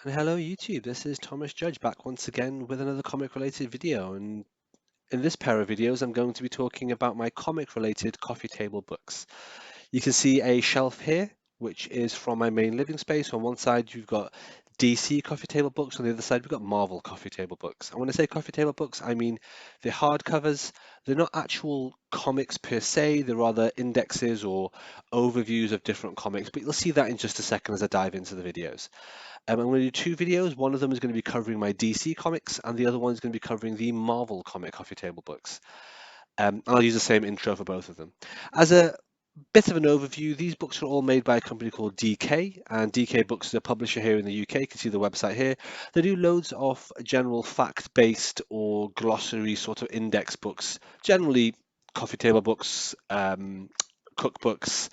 And hello YouTube, this is Thomas Judge back once again with another comic related video, and in this pair of videos I'm going to be talking about my comic related coffee table books. You can see a shelf here which is from my main living space. On one side you've got DC coffee table books, on the other side we've got Marvel coffee table books. And when I say coffee table books I mean they're hardcovers. They're not actual comics per se, they're rather indexes or overviews of different comics, but you'll see that in just a second as I dive into the videos. I'm going to do two videos. One of them is going to be covering my DC comics, and the other one is going to be covering the Marvel comic coffee table books. And I'll use the same intro for both of them. As a bit of an overview, these books are all made by a company called DK, and DK Books is a publisher here in the UK. You can see the website here. They do loads of general fact-based or glossary sort of index books, generally coffee table books, cookbooks,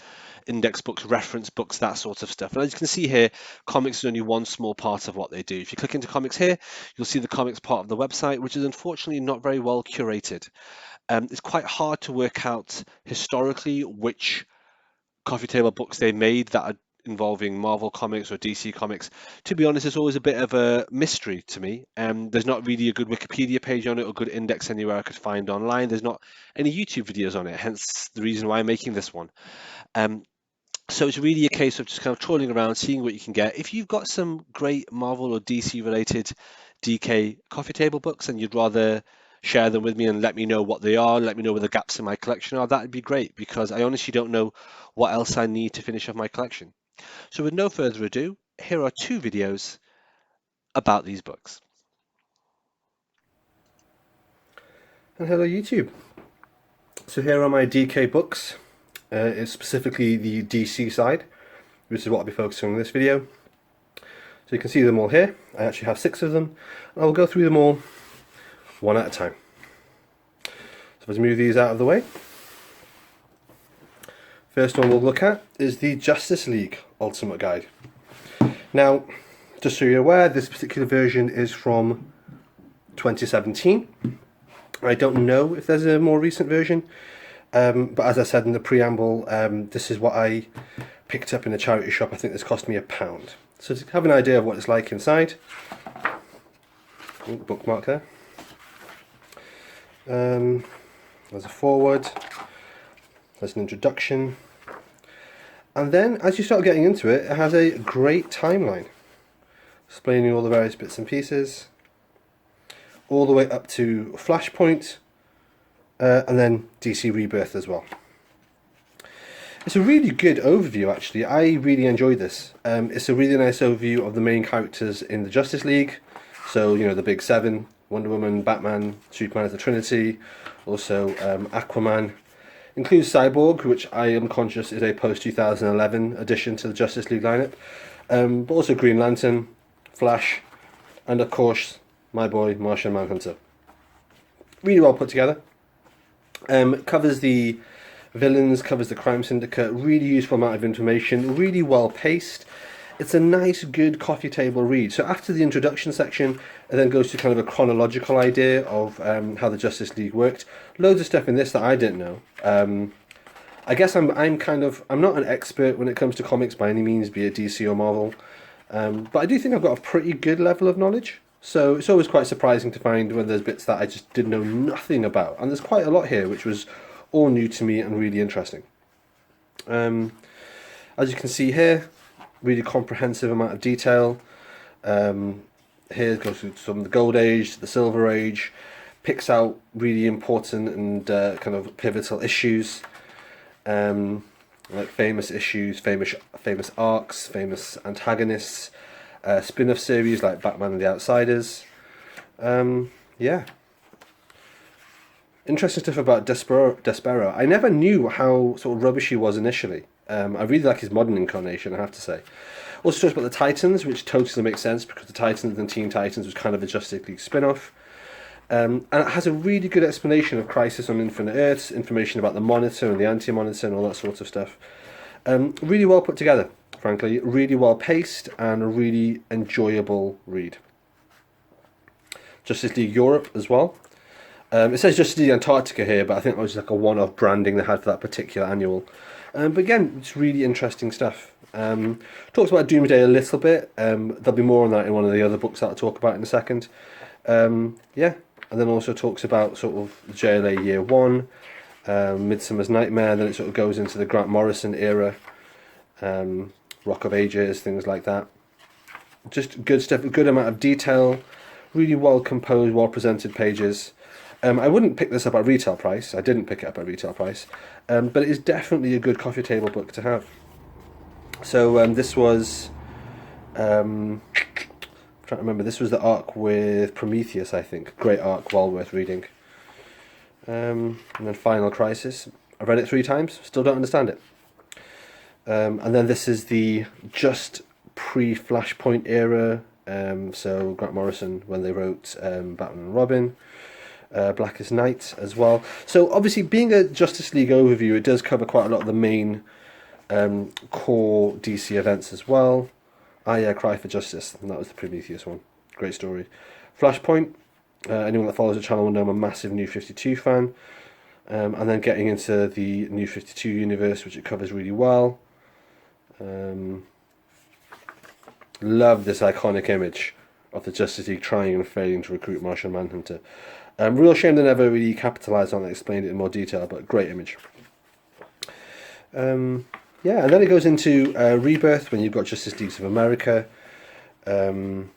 index books, reference books, that sort of stuff. And as you can see here, comics is only one small part of what they do. If you click into comics here, you'll see the comics part of the website, which is unfortunately not very well curated. It's quite hard to work out historically which coffee table books they made that are involving Marvel comics or DC comics. To be honest, it's always a bit of a mystery to me. There's not really a good Wikipedia page on it or good index anywhere I could find online. There's not any YouTube videos on it, hence the reason why I'm making this one. Um, so it's really a case of just kind of trawling around, seeing what you can get. If you've got some great Marvel or DC related DK coffee table books and you'd rather share them with me and let me know what they are, let me know where the gaps in my collection are, that'd be great because I honestly don't know what else I need to finish off my collection. So with no further ado, here are two videos about these books. And hello YouTube. So here are my DK books. It's specifically the DC side, which is what I'll be focusing on in this video. So you can see them all here. I actually have 6 of them. And I'll go through them all one at a time. So let's move these out of the way. First one we'll look at is the Justice League Ultimate Guide. Now, just so you're aware, this particular version is from 2017. I don't know if there's a more recent version, but as I said in the preamble, this is what I picked up in a charity shop. I think this cost me £1. So to have an idea of what it's like inside, bookmark there. There's a foreword, there's an introduction, and then as you start getting into it, it has a great timeline explaining all the various bits and pieces, all the way up to Flashpoint, and then DC Rebirth as well. It's a really good overview actually. I really enjoyed this. It's a really nice overview of the main characters in the Justice League. So, you know, the big 7, Wonder Woman, Batman, Superman as the Trinity, also Aquaman. Includes Cyborg, which I am conscious is a post-2011 addition to the Justice League lineup. But also Green Lantern, Flash, and of course my boy Martian Manhunter. Really well put together. Covers the villains, covers the crime syndicate, really useful amount of information, really well paced. It's a nice, good coffee table read. So after the introduction section, it then goes to kind of a chronological idea of how the Justice League worked. Loads of stuff in this that I didn't know. I guess I'm not an expert when it comes to comics by any means, be it DC or Marvel, but I do think I've got a pretty good level of knowledge. So it's always quite surprising to find when there's bits that I just did know nothing about, and there's quite a lot here which was all new to me and really interesting. As you can see here, really comprehensive amount of detail. Here it goes through from the Gold Age to the Silver Age, picks out really important and kind of pivotal issues, like famous issues, famous arcs, famous antagonists, spin-off series like Batman and the Outsiders. Yeah. Interesting stuff about Despero. I never knew how sort of rubbish he was initially. I really like his modern incarnation, I have to say. Also talks about the Titans, which totally makes sense because the Titans and Teen Titans was kind of a Justice League spin-off. And it has a really good explanation of Crisis on Infinite Earths, information about the Monitor and the Anti-Monitor and all that sort of stuff. Really well put together, frankly. Really well paced and a really enjoyable read. Justice League Europe as well. It says Justice League Antarctica here, but I think that was like a one-off branding they had for that particular annual. But again, it's really interesting stuff. Talks about Doomsday a little bit. There'll be more on that in one of the other books that I'll talk about in a second. Yeah, and then also talks about sort of JLA Year One, Midsummer's Nightmare. Then it sort of goes into the Grant Morrison era, Rock of Ages, things like that. Just good stuff, a good amount of detail, really well composed, well presented pages. I wouldn't pick this up at retail price. I didn't pick it up at retail price, but it is definitely a good coffee table book to have. So this was, I'm trying to remember, this was the arc with Prometheus, I think. Great arc, well worth reading. And then Final Crisis. I've read it 3 times, still don't understand it. And then this is the just pre-Flashpoint era. So Grant Morrison, when they wrote Batman and Robin. Blackest Night as well. So obviously, being a Justice League overview, it does cover quite a lot of the main core DC events as well. Yeah, Cry for Justice, and that was the Prometheus one. Great story. Flashpoint. Anyone that follows the channel will know I'm a massive New 52 fan. And then getting into the New 52 universe, which it covers really well. Love this iconic image of the Justice League trying and failing to recruit Martian Manhunter. Real shame they never really capitalised on it, explained it in more detail, but great image. Yeah, and then it goes into Rebirth, when you've got Justice Leagues of America. And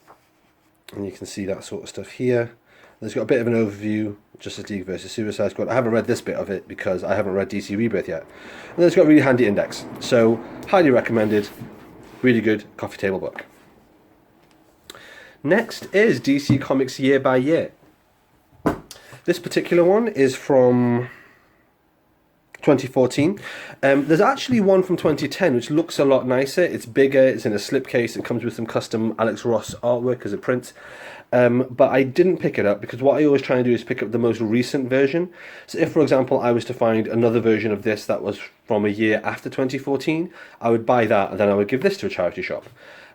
you can see that sort of stuff here. There's got a bit of an overview, Justice League versus Suicide Squad. I haven't read this bit of it because I haven't read DC Rebirth yet. And then it's got a really handy index. So, highly recommended, really good coffee table book. Next is DC Comics Year by Year. This particular one is from 2014. There's actually one from 2010 which looks a lot nicer. It's bigger, it's in a slipcase, it comes with some custom Alex Ross artwork as a print. But I didn't pick it up because what I always try and do is pick up the most recent version. So if, for example, I was to find another version of this that was from a year after 2014, I would buy that and then I would give this to a charity shop.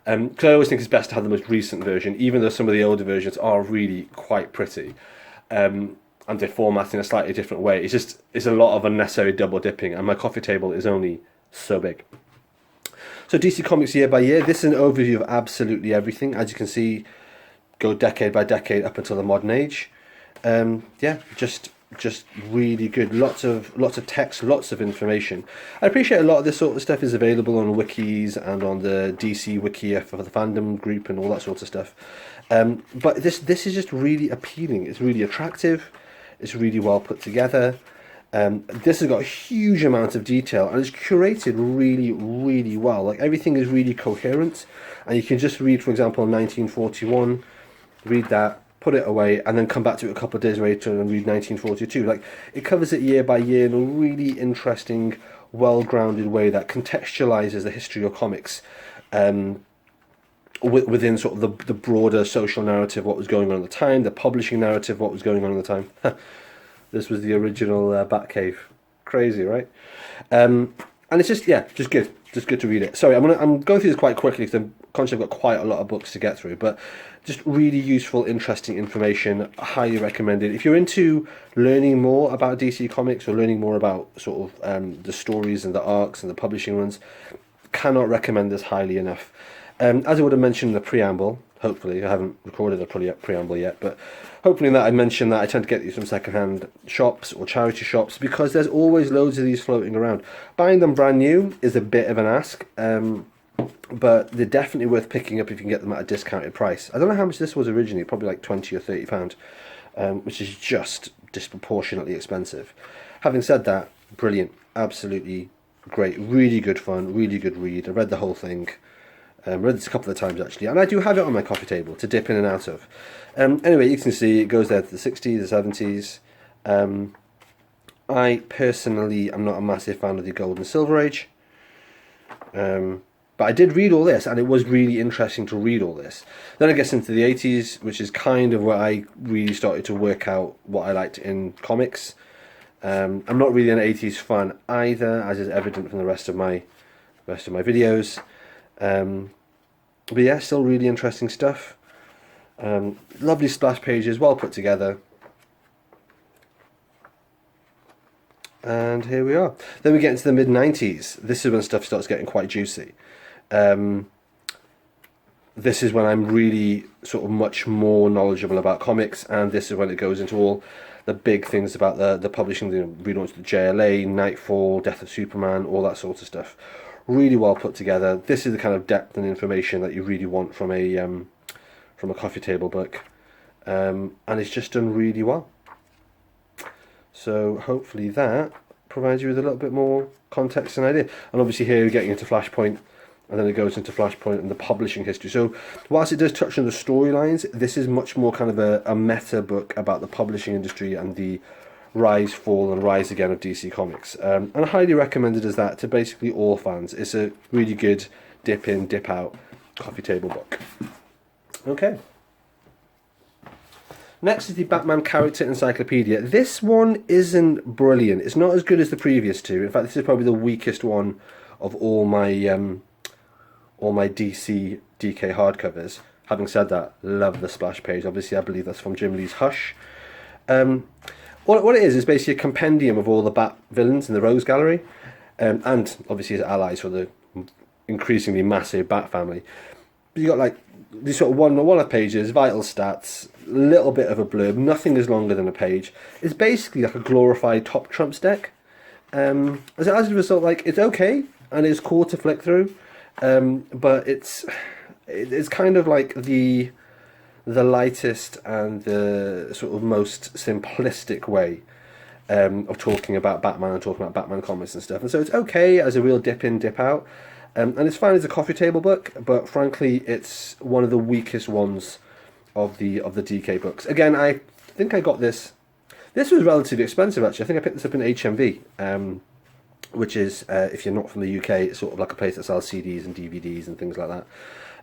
Because I always think it's best to have the most recent version, even though some of the older versions are really quite pretty. And they're formatted in a slightly different way. It's a lot of unnecessary double dipping, and my coffee table is only so big. So DC Comics Year by Year, this is an overview of absolutely everything. As you can see, go decade by decade up until the modern age. Yeah, just really good. Lots of text, lots of information. I appreciate a lot of this sort of stuff is available on wikis and on the DC wiki for the fandom group and all that sort of stuff. But this is just really appealing. It's really attractive. It's really well put together. This has got a huge amount of detail and it's curated really, really well. Like everything is really coherent, and you can just read, for example, 1941, read that, put it away, and then come back to it a couple of days later and read 1942. Like it covers it year by year in a really interesting, well-grounded way that contextualizes the history of comics. Within sort of the broader social narrative, what was going on at the time, the publishing narrative, what was going on at the time. This was the original Batcave. Crazy, right? And it's just good to read it. Sorry, I'm going through this quite quickly because I'm conscious I've got quite a lot of books to get through, but just really useful, interesting information. Highly recommended. If you're into learning more about DC Comics or learning more about sort of the stories and the arcs and the publishing runs, cannot recommend this highly enough. As I would have mentioned in the preamble, hopefully, I haven't recorded a preamble yet, but hopefully in that I mentioned that I tend to get these from second-hand shops or charity shops because there's always loads of these floating around. Buying them brand new is a bit of an ask, but they're definitely worth picking up if you can get them at a discounted price. I don't know how much this was originally, probably like £20 or £30, which is just disproportionately expensive. Having said that, brilliant, absolutely great, really good fun, really good read. I read the whole thing. Read this a couple of times actually, and I do have it on my coffee table to dip in and out of. Anyway, you can see it goes there to the 60s, the 70s. I personally am not a massive fan of the Gold and Silver Age, but I did read all this, and it was really interesting to read all this. Then I guess into the 80s, which is kind of where I really started to work out what I liked in comics. I'm not really an 80s fan either, as is evident from the rest of my videos. But yeah, still really interesting stuff. Lovely splash pages, well put together. And here we are. Then we get into the mid-90s. This is when stuff starts getting quite juicy. This is when I'm really sort of much more knowledgeable about comics, and this is when it goes into all the big things about the publishing, the relaunch of the JLA, Nightfall, Death of Superman, all that sort of stuff. Really well put together. This is the kind of depth and information that you really want from a coffee table book, and it's just done really well. So hopefully that provides you with a little bit more context and idea. And obviously here you're getting into Flashpoint, and then it goes into Flashpoint and the publishing history. So whilst it does touch on the storylines, this is much more kind of a meta book about the publishing industry and the rise, fall, and rise again of DC Comics. And I highly recommend it as that to basically all fans. It's a really good dip in, dip out coffee table book. Okay. Next is the Batman Character Encyclopedia. This one isn't brilliant. It's not as good as the previous two. In fact, this is probably the weakest one of all my DC DK hardcovers. Having said that, love the splash page. Obviously, I believe that's from Jim Lee's Hush. What it is basically a compendium of all the Bat villains in the Rogues Gallery, and obviously his allies for the increasingly massive Bat family. You got like these sort of one-off pages, vital stats, a little bit of a blurb. Nothing is longer than a page. It's basically like a glorified Top Trumps deck. As a result, like it's okay and it's cool to flick through, but it's kind of like the lightest and the sort of most simplistic way of talking about Batman and talking about Batman comics and stuff. And so it's okay as a real dip in, dip out. And it's fine as a coffee table book, but frankly, it's one of the weakest ones of the DK books. Again, I think I got this. This was relatively expensive, actually. I think I picked this up in HMV, which is, if you're not from the UK, it's sort of like a place that sells CDs and DVDs and things like that.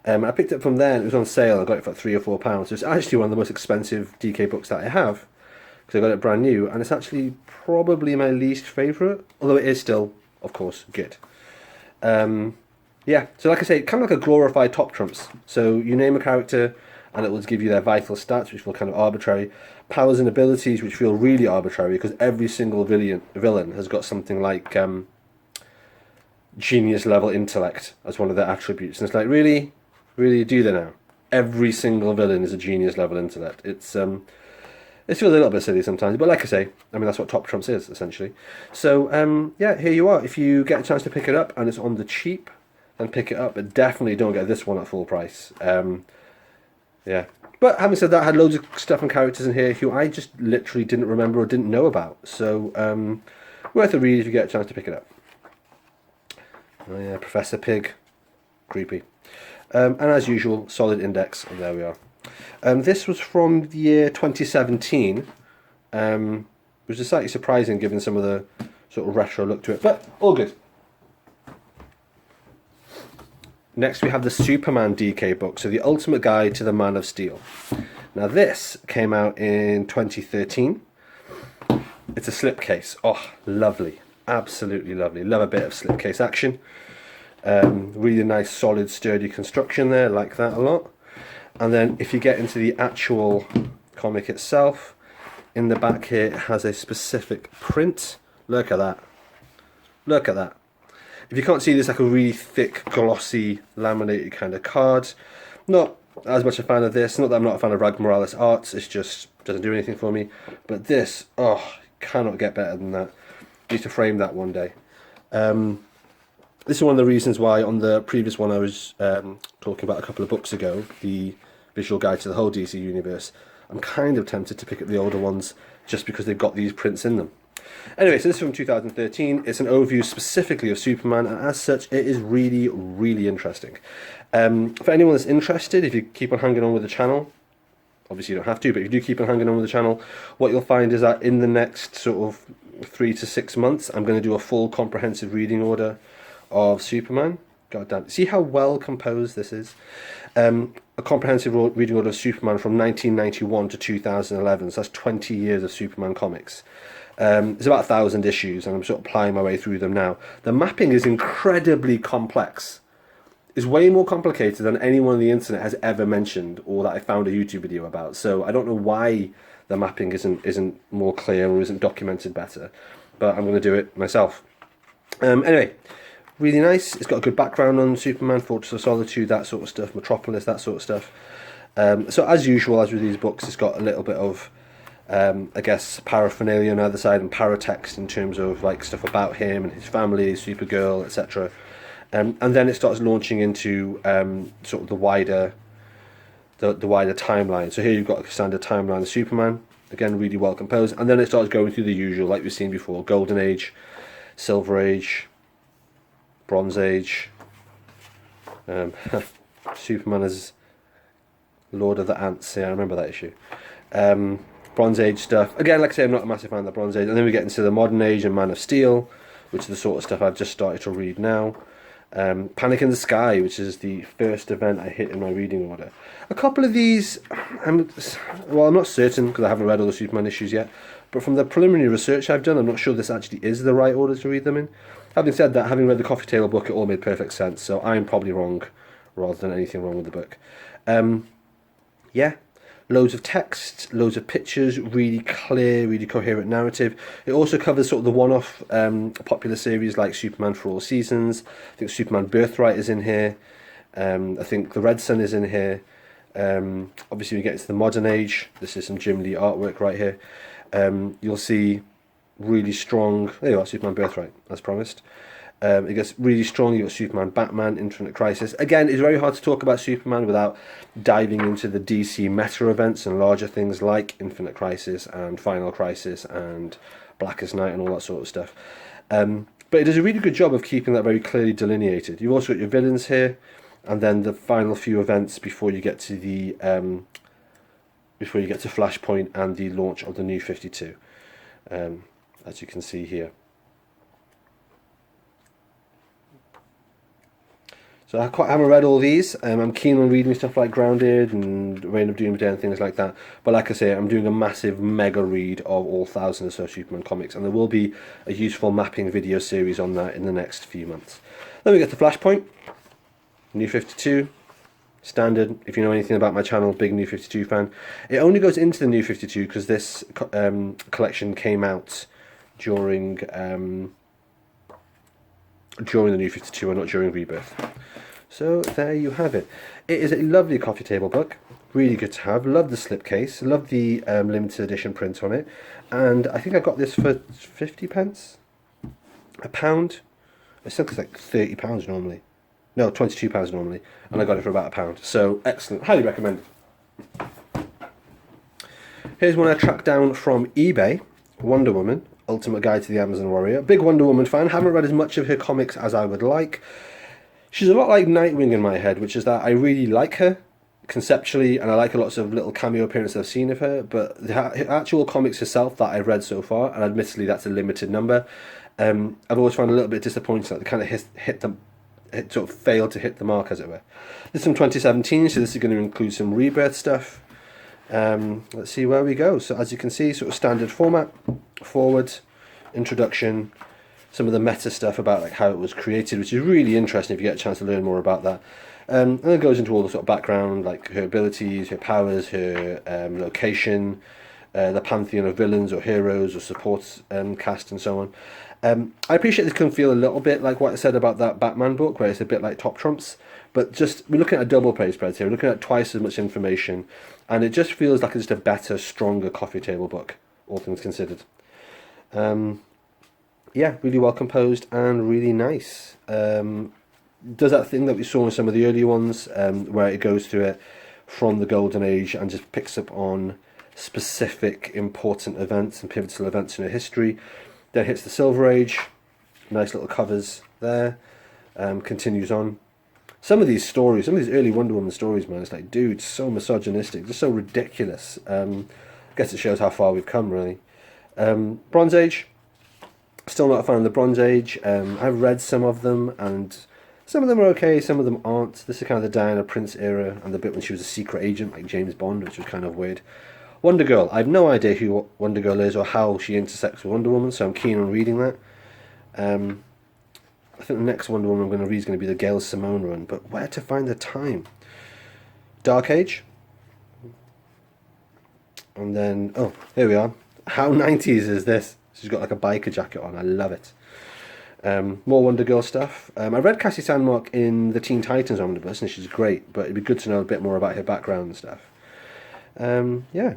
I picked it up from there, and it was on sale. I got it for £3 or £4. So it's actually one of the most expensive DK books that I have, because I got it brand new, and it's actually probably my least favourite, although it is still, of course, good. Yeah, so like I say, kind of like a glorified Top Trumps. So you name a character and it will give you their vital stats, which feel kind of arbitrary, powers and abilities, which feel really arbitrary, because every single villain has got something like genius level intellect as one of their attributes. And it's like, really do they now? Every single villain is a genius level intellect. It feels a little bit silly sometimes, but like I say, I mean, that's what Top Trumps is, essentially. So, yeah, here you are. If you get a chance to pick it up and it's on the cheap, then pick it up, but definitely don't get this one at full price. Yeah. But having said that, I had loads of stuff and characters in here who I just literally didn't remember or didn't know about. So, worth a read if you get a chance to pick it up. Oh yeah, Professor Pig. Creepy. And as usual, solid index, and there we are. This was from the year 2017, which is slightly surprising given some of the sort of retro look to it, but all good. Next we have the Superman DK book, so the Ultimate Guide to the Man of Steel. Now this came out in 2013. It's a slipcase. Oh, lovely. Absolutely lovely. Love a bit of slipcase action. Really nice, solid, sturdy construction there. Like that a lot. And then if you get into the actual comic itself, in the back here it has a specific print. Look at that. Look at that. If you can't see this, like a really thick, glossy, laminated kind of card. Not as much a fan of this. Not that I'm not a fan of Rag Morales arts. It's just doesn't do anything for me. But this, oh, cannot get better than that. I used to frame that one day. This is one of the reasons why on the previous one I was talking about a couple of books ago, the visual guide to the whole DC universe, I'm kind of tempted to pick up the older ones just because they've got these prints in them. Anyway, so this is from 2013. It's an overview specifically of Superman, and as such, it is really, really interesting. For anyone that's interested, if you keep on hanging on with the channel, obviously you don't have to, but if you do keep on hanging on with the channel, what you'll find is that in the next sort of 3 to 6 months, I'm going to do a full comprehensive reading order of Superman. God damn, see how well composed this is? A comprehensive reading order of Superman from 1991 to 2011, so that's 20 years of Superman comics. It's about 1,000 issues, and I'm sort of plying my way through them now. The mapping is incredibly complex. It's way more complicated than anyone on the internet has ever mentioned, or that I found a YouTube video about. So I don't know why the mapping isn't more clear or isn't documented better, but I'm going to do it myself. Anyway, Really nice. It's got a good background on Superman, Fortress of Solitude, that sort of stuff, Metropolis, that sort of stuff. So as usual, as with these books, it's got a little bit of, I guess, paraphernalia on the other side and paratext in terms of like stuff about him and his family, Supergirl, etc. And then it starts launching into sort of the wider timeline. So here you've got a standard timeline of Superman, again really well composed, and then it starts going through the usual, like we've seen before: Golden Age, Silver Age, Bronze Age, Superman as Lord of the Ants. Yeah, I remember that issue. Bronze Age stuff. Again, like I say, I'm not a massive fan of the Bronze Age. And then we get into the Modern Age and Man of Steel, which is the sort of stuff I've just started to read now. Panic in the Sky, which is the first event I hit in my reading order. A couple of these, I'm not certain because I haven't read all the Superman issues yet, but from the preliminary research I've done, I'm not sure this actually is the right order to read them in. Having said that, having read the coffee table book, it all made perfect sense, so I'm probably wrong rather than anything wrong with the book. Yeah, loads of text, loads of pictures, really clear, really coherent narrative. It also covers sort of the one-off popular series like Superman for All Seasons. I think Superman Birthright is in here. I think The Red Sun is in here. Obviously, we get into the modern age. This is some Jim Lee artwork right here. You'll see really strong. There you are, Superman Birthright, as promised. It gets really strong. You've got Superman, Batman, Infinite Crisis. Again, it's very hard to talk about Superman without diving into the DC meta events and larger things like Infinite Crisis and Final Crisis and Blackest Night and all that sort of stuff. But it does a really good job of keeping that very clearly delineated. You've also got your villains here, and then the final few events before you get to the Flashpoint and the launch of the New 52, as you can see here. So I haven't read all these. I'm keen on reading stuff like Grounded and Reign of Doomsday and things like that. But like I say, I'm doing a massive mega read of all thousands or so Superman comics, and there will be a useful mapping video series on that in the next few months. Then we get to Flashpoint, New 52, standard. If you know anything about my channel, big New 52 fan. It only goes into the New 52 because this collection came out during the New 52 and not during Rebirth. So there you have it. It is a lovely coffee table book, really good to have. Love the slipcase, love the limited edition print on it, and I think I got this for 50 pence, a pound. I think it's like £30 normally, no, £22 normally, and I got it for about a pound. So excellent, highly recommended. Here's one I tracked down from eBay, Wonder Woman, Ultimate Guide to the Amazon Warrior. Big Wonder Woman fan, haven't read as much of her comics as I would like. She's a lot like Nightwing in my head, which is that I really like her conceptually, and I like lots of little cameo appearances I've seen of her, but the actual comics herself that I've read so far, and admittedly that's a limited number, I've always found a little bit disappointing that they kind of sort of failed to hit the mark, as it were. This is from 2017, so this is going to include some Rebirth stuff. Let's see where we go. So as you can see, sort of standard format, forward, introduction, some of the meta stuff about like how it was created, which is really interesting if you get a chance to learn more about that. And then it goes into all the sort of background, like her abilities, her powers, her location, the pantheon of villains or heroes or support cast and so on. I appreciate this can feel a little bit like what I said about that Batman book, where it's a bit like Top Trumps, but just we're looking at a double page spread here. We're looking at twice as much information, and it just feels like it's just a better, stronger coffee table book, all things considered. Yeah, really well composed and really nice. Does that thing that we saw in some of the earlier ones, where it goes through it from the Golden Age and just picks up on specific important events and pivotal events in her history. Then hits the Silver Age, nice little covers there, continues on. Some of these stories, some of these early Wonder Woman stories, man, it's like, dude, so misogynistic, just so ridiculous. I guess it shows how far we've come, really. Bronze Age, still not a fan of the Bronze Age. I've read some of them, and some of them are okay, some of them aren't. This is kind of the Diana Prince era, and the bit when she was a secret agent, like James Bond, which was kind of weird. Wonder Girl, I have no idea who Wonder Girl is or how she intersects with Wonder Woman, so I'm keen on reading that. I think the next Wonder Woman I'm going to read is going to be the Gail Simone run, but where to find the time? Dark Age. And then, oh, here we are. How 90s is this? She's got like a biker jacket on, I love it. More Wonder Girl stuff. I read Cassie Sandmark in the Teen Titans omnibus, and she's great, but it'd be good to know a bit more about her background and stuff. Yeah,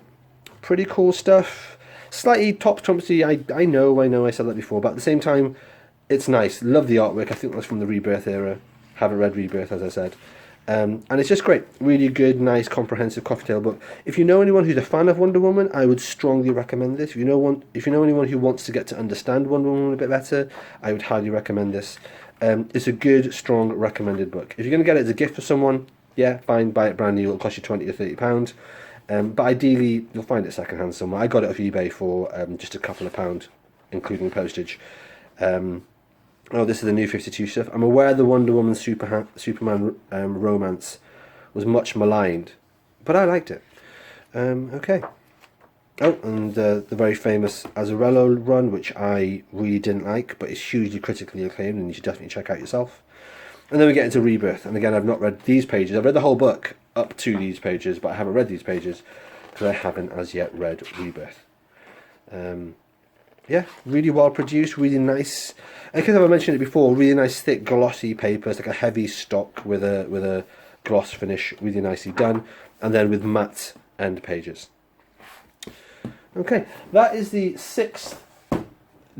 pretty cool stuff. Slightly top trumpsy, I know, I said that before, but at the same time, it's nice. Love the artwork. I think that's from the Rebirth era. Haven't read Rebirth, as I said. And it's just great. Really good, nice, comprehensive coffee table book. If you know anyone who's a fan of Wonder Woman, I would strongly recommend this. If you know anyone who wants to get to understand Wonder Woman a bit better, I would highly recommend this. It's a good, strong, recommended book. If you're going to get it as a gift for someone, yeah, fine, buy it brand new. It'll cost you £20 or £30. But ideally, you'll find it secondhand somewhere. I got it off eBay for just a couple of pounds, including postage. Oh, this is the New 52 stuff. I'm aware the Wonder Woman Superman romance was much maligned, but I liked it. Okay. Oh, and the very famous Azzarello run, which I really didn't like, but is hugely critically acclaimed, and you should definitely check out yourself. And then we get into Rebirth, and again, I've not read these pages. I've read the whole book up to these pages, but I haven't read these pages because I haven't as yet read Rebirth. Yeah, really well produced, really nice. I think I've mentioned it before. Really nice, thick, glossy paper. It's like a heavy stock with a gloss finish, really nicely done, and then with matte end pages. Okay, that is the 6th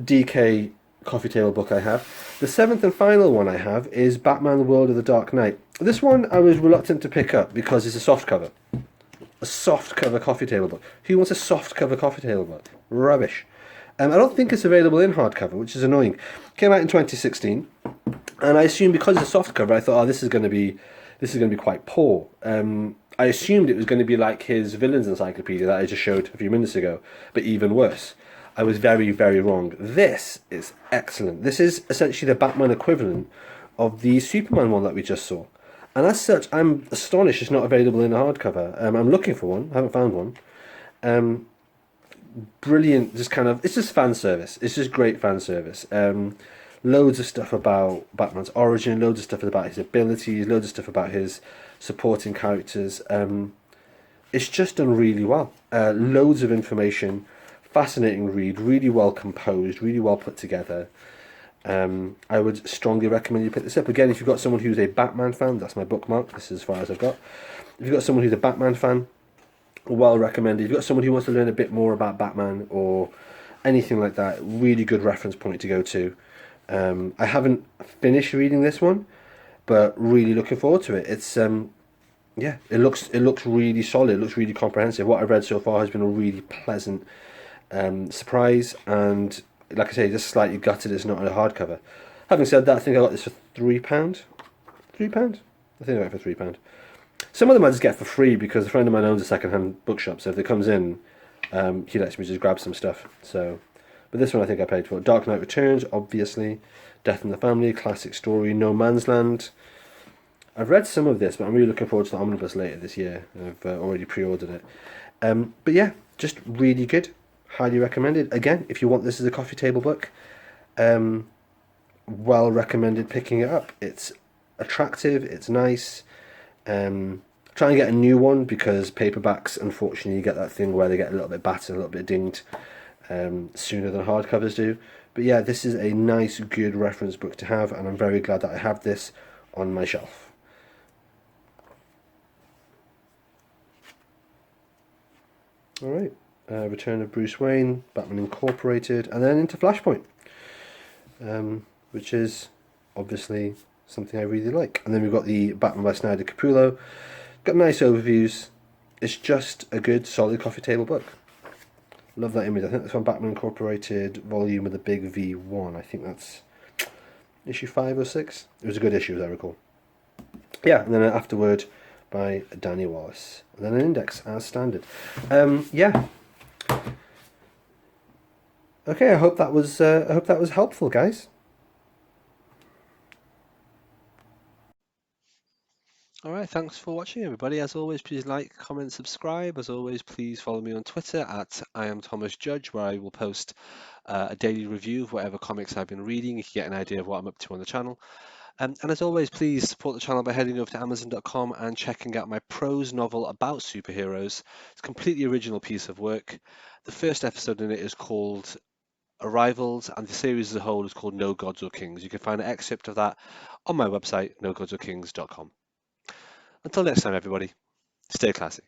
DK coffee table book I have. The 7th and final one I have is Batman: The World of the Dark Knight. This one I was reluctant to pick up because it's a soft cover. A soft cover coffee table book. Who wants a soft cover coffee table book? Rubbish. I don't think it's available in hardcover, which is annoying. Came out in 2016, and I assumed because it's a soft cover, I thought, oh, this is going to be quite poor. I assumed it was going to be like his villains encyclopedia that I just showed a few minutes ago, but even worse. I was very, very wrong. This is excellent. This is essentially the Batman equivalent of the Superman one that we just saw. And as such, I'm astonished it's not available in a hardcover. I'm looking for one. I haven't found one. Brilliant, just kind of, it's just fan service. It's just great fan service. Loads of stuff about Batman's origin, loads of stuff about his abilities, loads of stuff about his supporting characters. It's just done really well. Loads of information, fascinating read, really well composed, really well put together. I would strongly recommend you pick this up. Again, if you've got someone who's a Batman fan, that's my bookmark. This is as far as I've got. If you've got someone who's a Batman fan, well recommended. If you've got someone who wants to learn a bit more about Batman or anything like that, really good reference point to go to. I haven't finished reading this one, but really looking forward to it. It's yeah, it looks really solid. It looks really comprehensive. What I've read so far has been a really pleasant surprise, and like I say, just slightly gutted it's not a hardcover. Having said that, I think I got this for £3. £3? I think I got it for £3. Some of them I just get for free because a friend of mine owns a second-hand bookshop, so if it comes in, he lets me just grab some stuff. So, but this one I think I paid for. Dark Knight Returns, obviously. Death in the Family, classic story. No Man's Land. I've read some of this, but I'm really looking forward to the omnibus later this year. I've already pre-ordered it. But yeah, just really good. Highly recommended. Again, if you want this as a coffee table book, well recommended picking it up. It's attractive, it's nice. Try and get a new one because paperbacks, unfortunately, you get that thing where they get a little bit battered, a little bit dinged sooner than hardcovers do. But yeah, this is a nice, good reference book to have, and I'm very glad that I have this on my shelf. Alright, Return of Bruce Wayne, Batman Incorporated, and then into Flashpoint, which is obviously something I really like. And then we've got the Batman by Snyder Capullo. Got nice overviews. It's just a good, solid coffee table book. Love that image. I think that's from Batman Incorporated volume with a big V1. I think that's issue 5 or 6. It was a good issue, as I recall. Yeah, and then an afterword by Danny Wallace. And then an index as standard. Yeah. Okay, I hope that was helpful, guys. All right, thanks for watching, everybody. As always, please like, comment, subscribe. As always, please follow me on Twitter at I am Thomas Judge, where I will post a daily review of whatever comics I've been reading. You can get an idea of what I'm up to on the channel. And as always, please support the channel by heading over to Amazon.com and checking out my prose novel about superheroes. It's a completely original piece of work. The first episode in it is called Arrivals, and the series as a whole is called No Gods or Kings. You can find an excerpt of that on my website, nogodsorkings.com. Until next time, everybody, stay classy.